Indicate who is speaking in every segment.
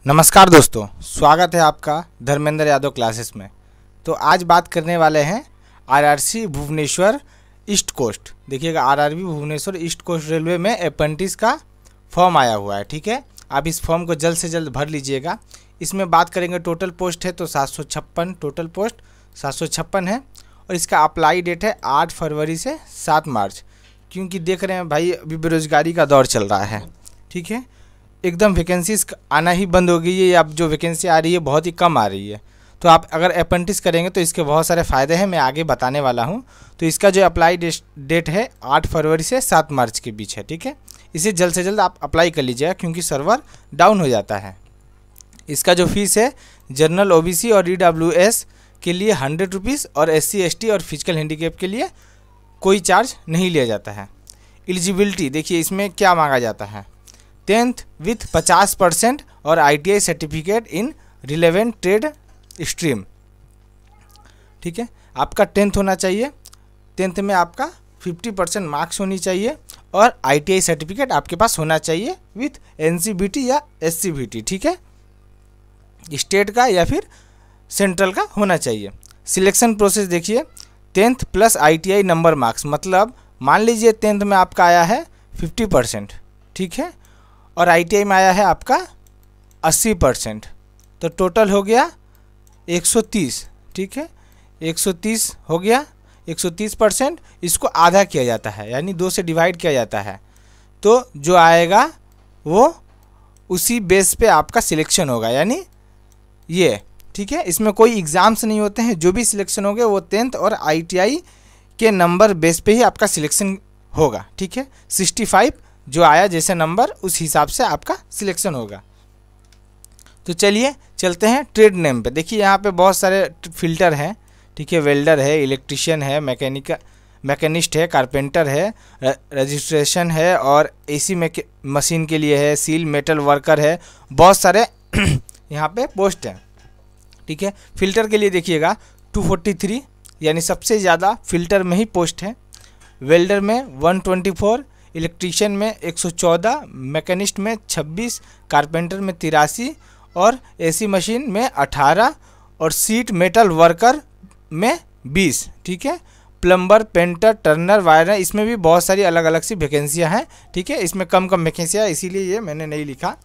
Speaker 1: नमस्कार दोस्तों, स्वागत है आपका धर्मेंद्र यादव क्लासेस में। तो आज बात करने वाले हैं आरआरसी भुवनेश्वर ईस्ट कोस्ट। देखिएगा, RRB Bhubaneswar east coast railway में अप्रेंटिस का फॉर्म आया हुआ है। ठीक है, आप इस फॉर्म को जल्द से जल्द भर लीजिएगा। इसमें बात करेंगे टोटल पोस्ट है तो 756 टोटल पोस्ट 756 है और इसका अप्लाई डेट है 8 फरवरी से 7 मार्च। क्योंकि देख रहे हैं भाई, अभी बेरोजगारी का दौर चल रहा है। ठीक है, एकदम वैकेंसीज आना ही बंद हो गई है। अब जो वैकेंसी आ रही है बहुत ही कम आ रही है। तो आप अगर अप्रेंटिस करेंगे तो इसके बहुत सारे फ़ायदे हैं, मैं आगे बताने वाला हूं। तो इसका जो अप्लाई डेट है 8 फरवरी से 7 मार्च के बीच है। ठीक है, इसे जल्द से जल्द आप अप्लाई कर लीजिएगा क्योंकि सर्वर डाउन हो जाता है। इसका जो फीस है जनरल OBC और EWS के लिए 100 रुपीज़ और SC ST और फिजिकल हैंडीकैप के लिए कोई चार्ज नहीं लिया जाता है। एलिजिबिलिटी देखिए, इसमें क्या मांगा जाता है। 10th विथ 50% और ITI certificate in relevant trade stream. ठीक है, आपका 10th होना चाहिए, 10th में आपका 50% मार्क्स होनी चाहिए और ITI सर्टिफिकेट आपके पास होना चाहिए विथ NCVT या SCVT। ठीक है, स्टेट का या फिर सेंट्रल का होना चाहिए। सिलेक्शन प्रोसेस देखिए, 10th plus ITI number marks, मतलब मान लीजिए 10th में आपका आया है 50%। ठीक है, और ITI में आया है आपका 80%, तो टोटल हो गया 130। ठीक है, 130 हो गया, 130%। इसको आधा किया जाता है यानी 2 से डिवाइड किया जाता है, तो जो आएगा वो उसी बेस पे आपका सिलेक्शन होगा, यानी ये। ठीक है, इसमें कोई एग्ज़ाम्स नहीं होते हैं, जो भी सिलेक्शन होंगे वो 10th और ITI के नंबर बेस पे ही आपका सिलेक्शन होगा। ठीक है, 65 जो आया जैसे नंबर उस हिसाब से आपका सिलेक्शन होगा। तो चलिए चलते हैं ट्रेड नेम पे। देखिए यहाँ पे बहुत सारे फिल्टर हैं। ठीक है, वेल्डर है, इलेक्ट्रिशियन है, मैकेनिस्ट है, कारपेंटर है, रजिस्ट्रेशन है और AC मशीन के लिए है, सील मेटल वर्कर है, बहुत सारे यहाँ पे पोस्ट हैं। ठीक है, फिल्टर के लिए देखिएगा 243 यानी सबसे ज़्यादा फिल्टर में ही पोस्ट है। वेल्डर में 124, इलेक्ट्रीशियन में 114, मैकेनिस्ट में 26, कारपेंटर में 83 और AC मशीन में 18 और सीट मेटल वर्कर में 20। ठीक है, प्लम्बर, पेंटर, टर्नर, वायरर, इसमें भी बहुत सारी अलग अलग सी वैकेंसियां हैं। ठीक है, इसमें कम वैकेंसियाँ इसीलिए ये मैंने नहीं लिखा।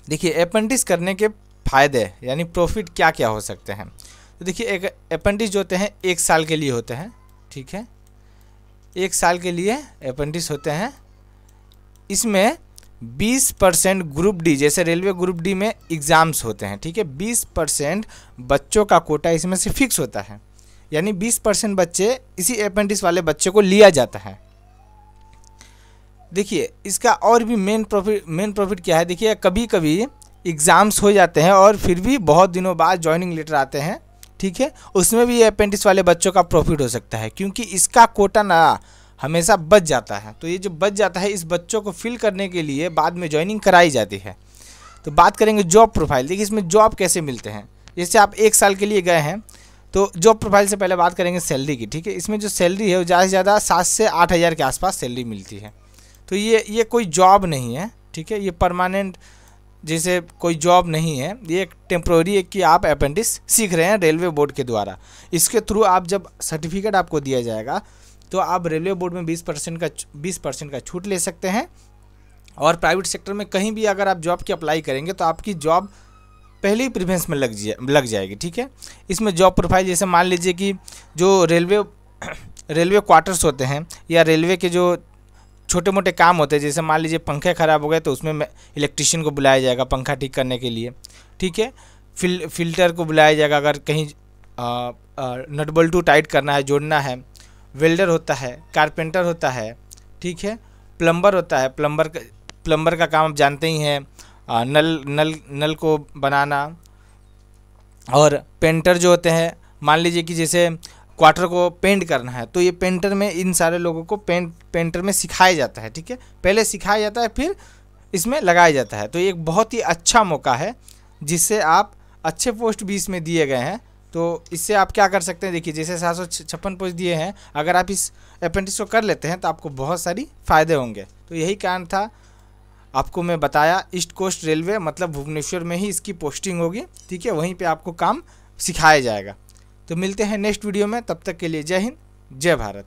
Speaker 1: देखिए, अप्रेंटिस करने के फ़ायदे यानी प्रॉफिट क्या क्या हो सकते हैं। तो देखिए, एक अप्रेंटिस जो होते हैं 1 साल के लिए होते हैं। ठीक है, 1 साल के लिए अप्रेंटिस होते हैं। इसमें 20% ग्रुप डी, जैसे रेलवे ग्रुप डी में एग्ज़ाम्स होते हैं। ठीक है, 20% बच्चों का कोटा इसमें से फिक्स होता है, यानी 20% बच्चे इसी अप्रेंटिस वाले बच्चे को लिया जाता है। देखिए, इसका और भी मेन प्रॉफिट क्या है। देखिए, कभी कभी एग्ज़ाम्स हो जाते हैं और फिर भी बहुत दिनों बाद जॉइनिंग लेटर आते हैं। ठीक है, उसमें भी ये अप्रेंटिस वाले बच्चों का प्रॉफिट हो सकता है क्योंकि इसका कोटा ना हमेशा बच जाता है। तो ये जो बच जाता है, इस बच्चों को फिल करने के लिए बाद में जॉइनिंग कराई जाती है। तो बात करेंगे जॉब प्रोफाइल। देखिए, इसमें जॉब कैसे मिलते हैं। जैसे आप 1 साल के लिए गए हैं तो जॉब प्रोफाइल से पहले बात करेंगे सैलरी की। ठीक है, इसमें जो सैलरी है वो ज़्यादा से ज़्यादा 7 से 8 हज़ार के आसपास सैलरी मिलती है। तो ये कोई जॉब नहीं है। ठीक है, ये परमानेंट जैसे कोई जॉब नहीं है, ये एक टेम्प्रोरी है कि आप अप्रेंटिस सीख रहे हैं रेलवे बोर्ड के द्वारा। इसके थ्रू आप जब सर्टिफिकेट आपको दिया जाएगा तो आप रेलवे बोर्ड में 20% का छूट ले सकते हैं और प्राइवेट सेक्टर में कहीं भी अगर आप जॉब की अप्लाई करेंगे तो आपकी जॉब पहले ही प्रीफरेंस में लग जाएगी। ठीक है, इसमें जॉब प्रोफाइल जैसे मान लीजिए कि जो रेलवे क्वार्टर्स होते हैं या रेलवे के जो छोटे मोटे काम होते हैं, जैसे मान लीजिए पंखे ख़राब हो गए तो उसमें इलेक्ट्रिशियन को बुलाया जाएगा पंखा ठीक करने के लिए। ठीक है, फिल्टर को बुलाया जाएगा अगर कहीं नट बोल्ट टाइट करना है, जोड़ना है। वेल्डर होता है, कारपेंटर होता है। ठीक है, प्लम्बर होता है, प्लम्बर का काम आप जानते ही हैं, नल को बनाना। और पेंटर जो होते हैं, मान लीजिए कि जैसे क्वार्टर को पेंट करना है तो ये पेंटर में इन सारे लोगों को पेंटर में सिखाया जाता है। ठीक है, पहले सिखाया जाता है फिर इसमें लगाया जाता है। तो ये एक बहुत ही अच्छा मौका है जिससे आप अच्छे पोस्ट भी इसमें दिए गए हैं। तो इससे आप क्या कर सकते हैं। देखिए, जैसे 756 पोस्ट दिए हैं, अगर आप इस अप्रेंटिस को कर लेते हैं तो आपको बहुत सारी फ़ायदे होंगे। तो यही कारण था आपको मैं बताया ईस्ट कोस्ट रेलवे मतलब भुवनेश्वर में ही इसकी पोस्टिंग होगी, ठीक है, वहीं पे आपको काम सिखाया जाएगा। तो मिलते हैं नेक्स्ट वीडियो में, तब तक के लिए जय हिंद, जय भारत।